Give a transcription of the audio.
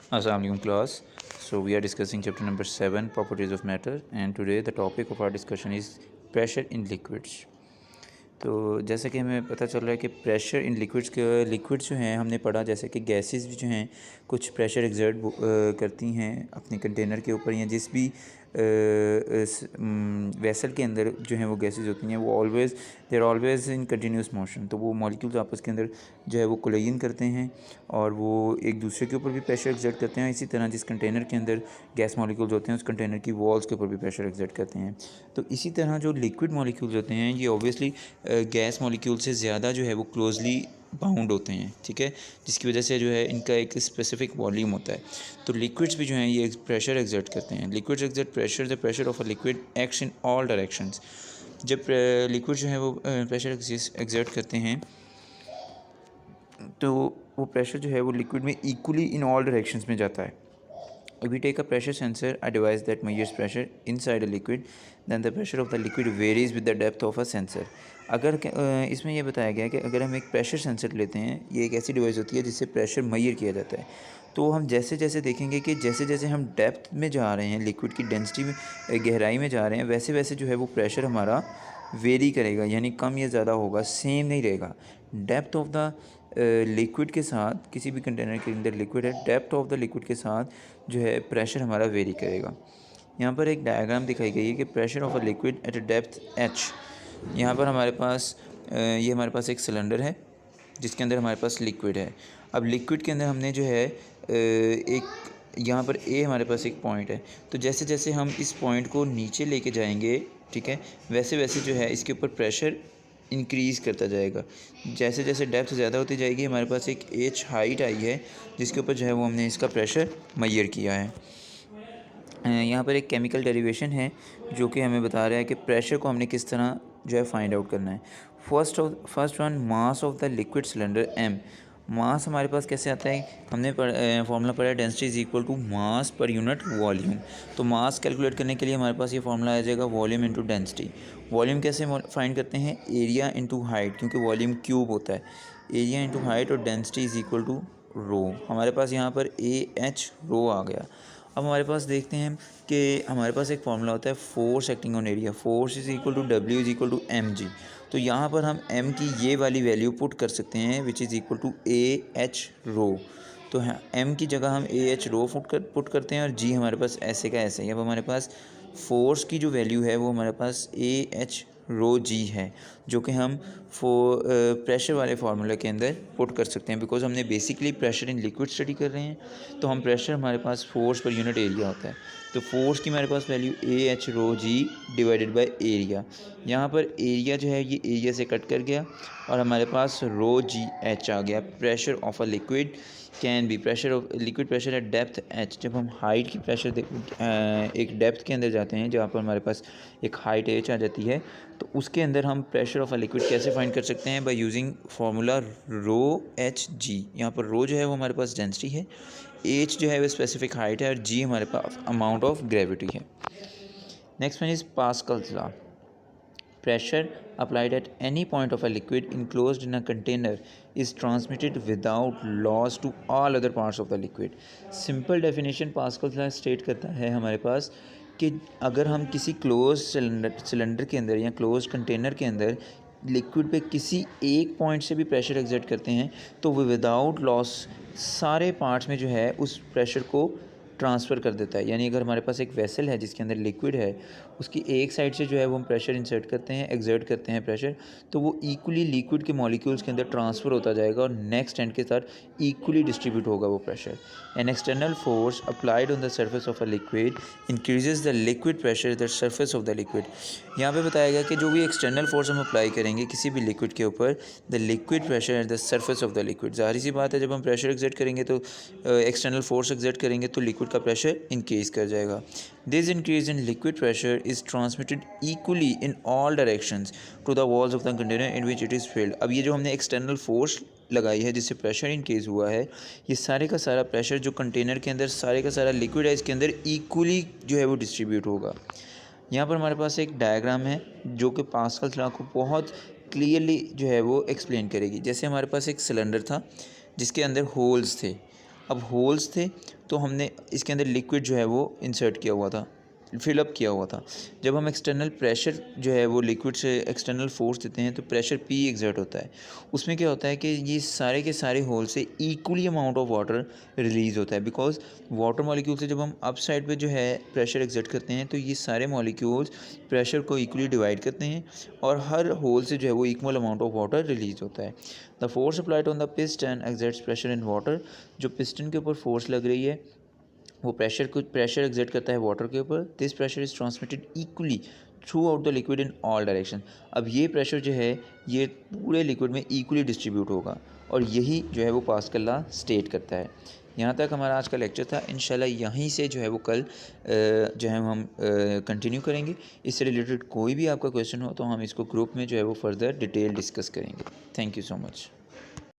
Assalamualaikum class. So we are discussing chapter number 7, properties of matter, and today the topic of our discussion is pressure in liquids. तो जैसे कि हमें पता चल रहा है कि प्रेशर इन लिक्विड्स जो हैं हमने पढ़ा, जैसे कि गैसेस भी जो हैं कुछ प्रेशर एग्जर्ट करती हैं अपने कंटेनर के ऊपर, या जिस भी वेसल के अंदर जो हैं वो गैसेस होती हैं, वो ऑलवेज़ इन कंटिन्यूस मोशन। तो वो मॉलिक्यूल्स आपस के अंदर जो है वो कोलाइन करते हैं और वो एक दूसरे के ऊपर भी प्रेशर एग्जर्ट करते हैं। इसी तरह जिस कंटेनर के अंदर गैस मॉलिक्यूल्स होते हैं उस कंटेनर की वॉल्स के ऊपर भी प्रेशर एग्जर्ट करते हैं। तो इसी तरह जो लिक्विड मॉलिक्यूल्स होते हैं ये ऑब्वियसली गैस मॉलिक्यूल से ज़्यादा जो है वो क्लोजली बाउंड होते हैं, ठीक है, जिसकी वजह से जो है इनका एक स्पेसिफिक वॉल्यूम होता है। तो लिक्विड्स भी जो हैं ये प्रेशर एग्जर्ट करते हैं। Liquids exert pressure, the pressure of a liquid acts in all directions. जब लिक्विड जो है वो प्रेशर एग्जर्ट करते हैं तो वो प्रेशर जो है वो लिक्विड में इक्वली इन ऑल डायरेक्शंस में जाता है। If we take a pressure sensor, a device that measures pressure inside a liquid, then the pressure of the liquid varies with the depth of a sensor. अगर इसमें यह बताया गया है कि अगर हम एक प्रेशर सेंसर लेते हैं, ये एक ऐसी डिवाइस होती है जिससे प्रेशर मेजर किया जाता है। तो हम जैसे जैसे देखेंगे कि जैसे जैसे हम डेप्थ में जा रहे हैं, लिक्विड की डेंसिटी में, गहराई में जा रहे हैं, वैसे वैसे जो है वो प्रेशर हमारा वेरी करेगा, यानी कम या ज़्यादा होगा, सेम नहीं रहेगा। डेप्थ ऑफ द लिक्विड के साथ, किसी भी कंटेनर के अंदर लिक्विड है, डेप्थ ऑफ द लिक्विड के साथ जो है प्रेशर हमारा वेरी करेगा। यहाँ पर एक डायग्राम दिखाई गई है कि pressure of a liquid at a depth h। यहाँ पर हमारे पास ये हमारे पास एक सिलेंडर है जिसके अंदर हमारे पास लिक्विड है। अब लिक्विड के अंदर हमने जो है एक यहाँ पर ए हमारे पास एक पॉइंट है। तो जैसे जैसे हम इस पॉइंट को नीचे लेके जाएंगे, ठीक है, वैसे वैसे जो है इसके ऊपर प्रेशर इंक्रीज़ करता जाएगा। जैसे जैसे डेप्थ ज़्यादा होती जाएगी हमारे पास एक एच हाइट आई है जिसके ऊपर जो है वो हमने इसका प्रेशर मेजर किया है। यहाँ पर एक केमिकल डेरिवेशन है जो कि हमें बता रहा है कि प्रेशर को हमने किस तरह जो है फाइंड आउट करना है। First one, mass of the liquid cylinder m। Mass हमारे पास कैसे आता है, हमने फार्मूला पढ़ा है, density is equal to mass per unit volume. तो मास कैलकुलेट करने के लिए हमारे पास ये फार्मूला आ जाएगा वॉल्यूम इंटू डेंसिटी। वॉल्यूम कैसे फाइंड करते हैं, एरिया इंटू हाइट, क्योंकि वॉल्यूम क्यूब होता है। एरिया इंटू हाइट और डेंसिटी इज इक्वल टू रो। हमारे पास यहाँ पर ए एच रो आ गया। अब हमारे पास देखते हैं कि हमारे पास एक फार्मूला होता है force acting on area. Force is equal to W is equal to m g. तो यहाँ पर हम m की ये वाली वैल्यू पुट कर सकते हैं which is equal to A H रो। तो m की जगह हम ए एच रो पुट करते हैं और g हमारे पास ऐसे का ऐसे ही। अब हमारे पास फोर्स की जो वैल्यू है वो हमारे पास ए एच रो जी है, जो कि हम प्रेशर वाले फार्मूला के अंदर पुट कर सकते हैं, बिकॉज हमने basically pressure in liquid study कर रहे हैं। तो हम प्रेशर हमारे पास फोर्स पर यूनिट एरिया होता है। तो फोर्स की हमारे पास value A H row ji divided by area. यहाँ पर एरिया जो है ये एरिया से कट कर गया और हमारे पास रो जी एच आ गया। Pressure of a liquid can be pressure of liquid pressure at depth H. जब हम हाइट की प्रेशर एक डेप्थ के अंदर जाते हैं जहाँ पर हमारे पास एक हाइट एच आ जाती है, तो उसके अंदर हम प्रेशर ऑफ अ लिक्विड कैसे फाइंड कर सकते हैं, by using formula rho h g. यहाँ पर रो जो है वो हमारे पास डेंसिटी है, एच जो है वो स्पेसिफिक हाइट है और जी हमारे पास अमाउंट ऑफ ग्रेविटी है। Next one is Pascal's law. Pressure applied at any point of a liquid enclosed in a container is transmitted without loss to all other parts of the liquid. Simple definition Pascal's law state करता है हमारे पास कि अगर हम किसी close cylinder के अंदर या क्लोज कंटेनर के अंदर लिक्विड पे किसी एक पॉइंट से भी प्रेशर एग्जर्ट करते हैं तो वो विदाउट लॉस सारे पार्ट्स में जो है उस प्रेशर को ट्रांसफ़र कर देता है। यानी अगर हमारे पास एक वेसल है जिसके अंदर लिक्विड है, उसकी एक साइड से जो है वो हम प्रेशर इंसर्ट करते हैं, एक्सर्ट करते हैं प्रेशर, तो वो इक्वली लिक्विड के मॉलिक्यूल्स के अंदर ट्रांसफ़र होता जाएगा और नेक्स्ट एंड के साथ इक्वली डिस्ट्रीब्यूट होगा वो pressure. An external force applied on the surface of a liquid increases the liquid pressure the surface of the liquid. यहाँ पे बताया गया कि जो भी एक्सटर्नल फोर्स हम अप्लाई करेंगे किसी भी लिक्विड के ऊपर, the liquid pressure at the surface of the liquid. ज़ाहिर सी बात है जब हम प्रेशर एक्सर्ट करेंगे तो एक्सटर्नल फोर्स एक्सर्ट करेंगे तो लिक्विड का प्रेशर इंक्रीज़ कर जाएगा। This increase in liquid pressure is transmitted equally in all directions to the walls of the container in which it is filled. अब ये जो हमने एक्सटर्नल फोर्स लगाई है जिससे प्रेशर इंक्रीज़ हुआ है, ये सारे का सारा प्रेशर जो कंटेनर के अंदर सारे का सारा लिक्विड है इसके अंदर इक्वली जो है वो डिस्ट्रीब्यूट होगा। यहाँ पर हमारे पास एक डायग्राम है जो कि पास्कल्स लॉ को बहुत क्लियरली जो है वो एक्सप्लेन करेगी। जैसे हमारे पास एक सिलेंडर था जिसके अंदर होल्स थे। अब होल्स थे तो हमने इसके अंदर लिक्विड जो है वो इंसर्ट किया हुआ था, फिलअप किया हुआ था। जब हम एक्सटर्नल प्रेशर जो है वो लिक्विड से एक्सटर्नल फोर्स देते हैं तो प्रेशर P एग्जर्ट होता है। उसमें क्या होता है कि ये सारे के सारे होल से equally amount of water release होता है, बिकॉज वाटर मॉलिक्यूल से जब हम अप साइड पे जो है प्रेशर एग्जर्ट करते हैं तो ये सारे मॉलिक्यूल्स प्रेशर को इक्वली डिवाइड करते हैं और हर होल से जो है वो equal amount of water release होता है। The force applied on the piston exerts pressure in water. जो पिस्टन के ऊपर फोर्स लग रही है वो प्रेशर एग्जर्ट करता है वाटर के ऊपर। This pressure is transmitted equally through out the liquid in all direction. अब ये प्रेशर जो है ये पूरे लिक्विड में इक्वली डिस्ट्रीब्यूट होगा और यही जो है वो पास्कल लॉ स्टेट करता है। यहाँ तक हमारा आज का लेक्चर था। इंशाल्लाह यहीं से जो है वो कल जो है हम कंटिन्यू करेंगे। इससे रिलेटेड कोई भी आपका क्वेश्चन हो तो हम इसको ग्रुप में जो है वो फर्दर डिटेल डिस्कस करेंगे। Thank you so much.